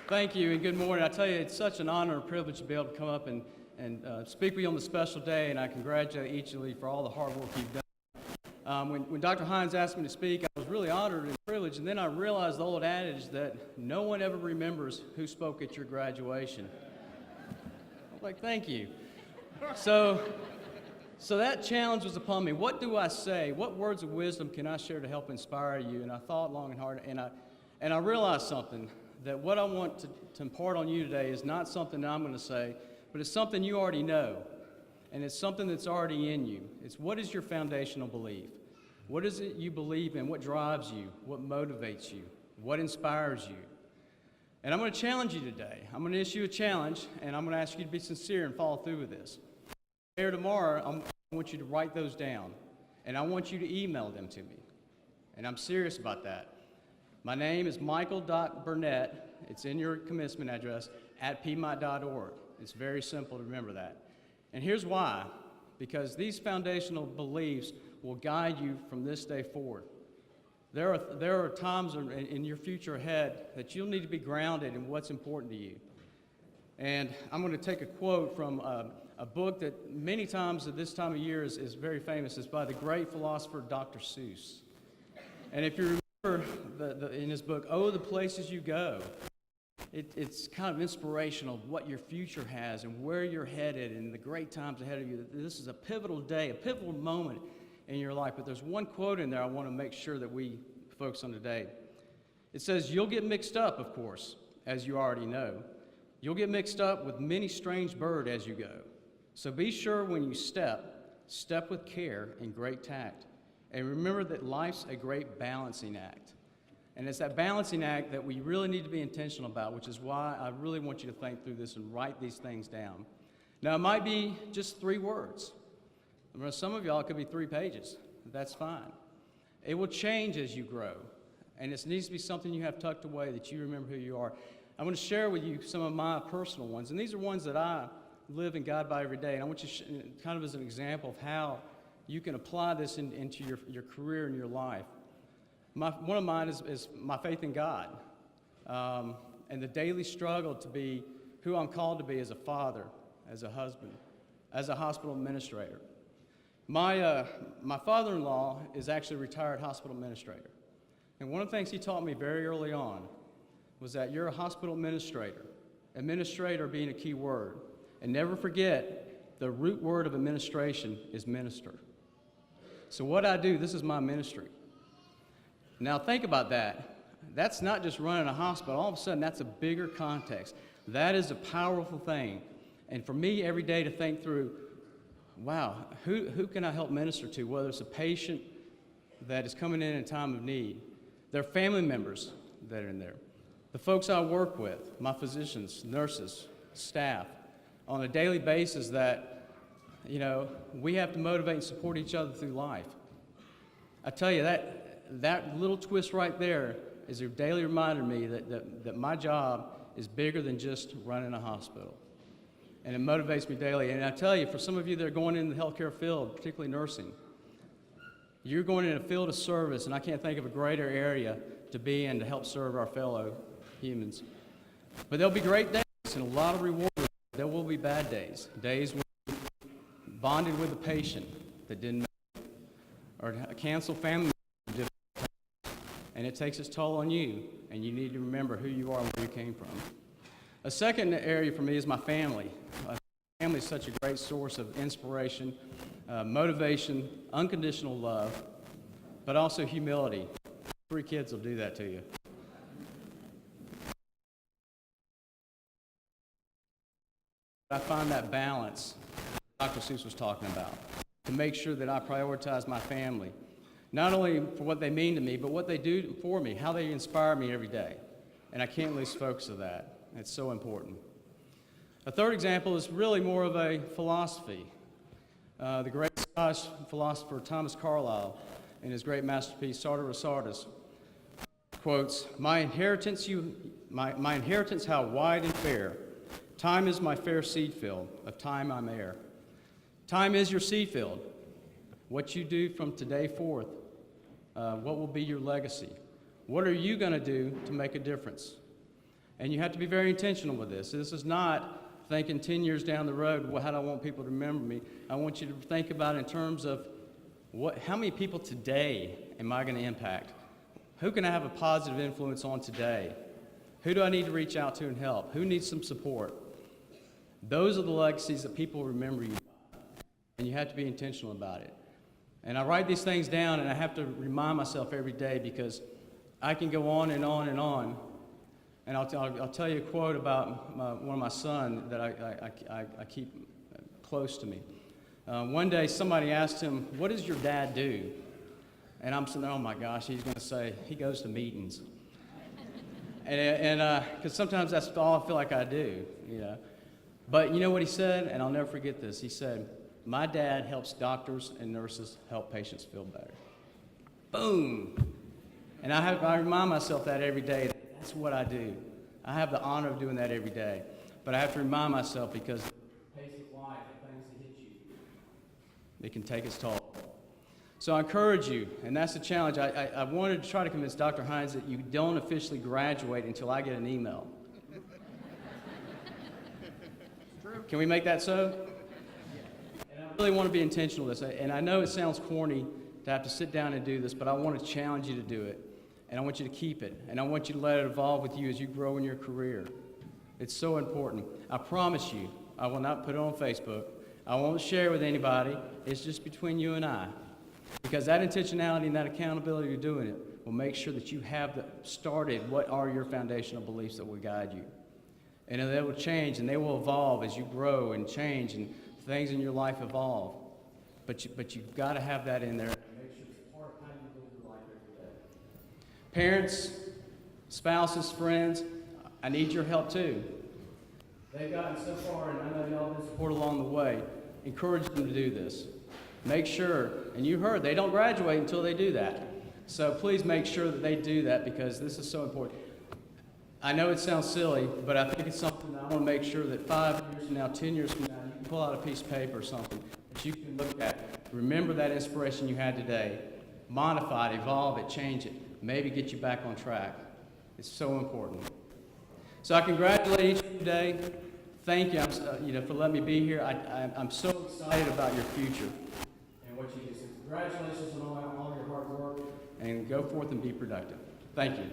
Thank you and good morning. I tell you, it's such an honor and privilege to be able to come up and speak with you on this special day, and I congratulate each of you for all the hard work you've done. When Dr. Hines asked me to speak, I was really honored and privileged, and then I realized the old adage that no one ever remembers who spoke at your graduation. I was like, thank you. So that challenge was upon me. What do I say? What words of wisdom can I share to help inspire you? And I thought long and hard, and I realized something, that what I want to impart on you today is not something that I'm going to say, but it's something you already know, and it's something that's already in you. It's what is your foundational belief? What is it you believe in? What drives you? What motivates you? What inspires you? And I'm going to challenge you today. I'm going to issue a challenge, and I'm going to ask you to be sincere and follow through with this. Today or tomorrow, I want you to write those down, and I want you to email them to me. And I'm serious about that. My name is Michael.Burnett. It's in your commencement address at Piedmont.org. It's very simple to remember that. And here's why. Because these foundational beliefs will guide you from this day forward. There are times in your future ahead that you'll need to be grounded in what's important to you. And I'm going to take a quote from a book that many times at this time of year is very famous. It's by the great philosopher Dr. Seuss. And if you remember in his book, Oh, the Places You Go, it's kind of inspirational of what your future has and where you're headed and the great times ahead of you. This is a pivotal day, a pivotal moment in your life. But there's one quote in there I want to make sure that we focus on today. It says, you'll get mixed up, of course, as you already know. You'll get mixed up with many strange bird as you go. So be sure when you step with care and great tact. And remember that life's a great balancing act. And it's that balancing act that we really need to be intentional about, which is why I really want you to think through this and write these things down. Now, it might be just 3 words. Some of y'all, it could be 3 pages. That's fine. It will change as you grow. And it needs to be something you have tucked away that you remember who you are. I'm going to share with you some of my personal ones. And these are ones that I live and guide by every day. And I want you to kind of as an example of how you can apply this into your career and your life. One of mine is my faith in God and the daily struggle to be who I'm called to be as a father, as a husband, as a hospital administrator. My father-in-law is actually a retired hospital administrator. And one of the things he taught me very early on was that you're a hospital administrator, administrator being a key word. And never forget, the root word of administration is minister. So what I do, this is my ministry. Now think about that. That's not just running a hospital. All of a sudden, that's a bigger context. That is a powerful thing. And for me, every day to think through, wow, who can I help minister to, whether it's a patient that is coming in a time of need, their family members that are in there, the folks I work with, my physicians, nurses, staff, on a daily basis that, we have to motivate and support each other through life. I tell you, that little twist right there is a daily reminder to me that my job is bigger than just running a hospital. And it motivates me daily. And I tell you, for some of you that are going into the healthcare field, particularly nursing, you're going in a field of service, and I can't think of a greater area to be in to help serve our fellow humans. But there'll be great days and a lot of rewards. There will be bad days, days when you're bonded with a patient that didn't make it, or a canceled family member, and it takes its toll on you, and you need to remember who you are and where you came from. A second area for me is my family. My family is such a great source of inspiration, motivation, unconditional love, but also humility. 3 kids will do that to you. I find that balance Dr. Seuss was talking about, to make sure that I prioritize my family, not only for what they mean to me, but what they do for me, how they inspire me every day. And I can't lose focus of that. It's so important. A third example is really more of a philosophy. The great Scottish philosopher Thomas Carlyle, in his great masterpiece, Sartor Resartus, quotes, my inheritance how wide and fair. Time is my fair seed field, of time I'm heir. Time is your seed field. What you do from today forth, what will be your legacy? What are you going to do to make a difference? And you have to be very intentional with this. This is not thinking 10 years down the road, well, how do I want people to remember me? I want you to think about it in terms of how many people today am I going to impact? Who can I have a positive influence on today? Who do I need to reach out to and help? Who needs some support? Those are the legacies that people remember you by, and you have to be intentional about it. And I write these things down, and I have to remind myself every day because I can go on and on and on. And I'll tell you a quote about one of my sons that I keep close to me. One day somebody asked him, "What does your dad do?" And I'm sitting there, oh my gosh, he's going to say, "He goes to meetings." And because sometimes that's all I feel like I do, you know. But you know what he said, and I'll never forget this. He said, "My dad helps doctors and nurses help patients feel better." Boom! And I remind myself that every day. That's what I do. I have the honor of doing that every day. But I have to remind myself because the pace of life, the things that hit you, it can take its toll. So I encourage you, and that's the challenge. I wanted to try to convince Dr. Hines that you don't officially graduate until I get an email. Can we make that so? And I really want to be intentional with this. And I know it sounds corny to have to sit down and do this, but I want to challenge you to do it. And I want you to keep it. And I want you to let it evolve with you as you grow in your career. It's so important. I promise you, I will not put it on Facebook. I won't share it with anybody. It's just between you and I. Because that intentionality and that accountability of doing it will make sure that you have started what are your foundational beliefs that will guide you. And they will change and they will evolve as you grow and change and things in your life evolve. But you've got to have that in there. Parents, spouses, friends, I need your help too. They've gotten so far, and I know y'all have been supported along the way. Encourage them to do this. Make sure, and you heard, they don't graduate until they do that. So please make sure that they do that because this is so important. I know it sounds silly, but I think it's something that I want to make sure that 5 years from now, 10 years from now, you can pull out a piece of paper or something that you can look at. Remember that inspiration you had today. Modify it, evolve it, change it. Maybe get you back on track. It's so important. So I congratulate each of you today. Thank you, for letting me be here. I'm so excited about your future and what you do. So congratulations on all your hard work, and go forth and be productive. Thank you.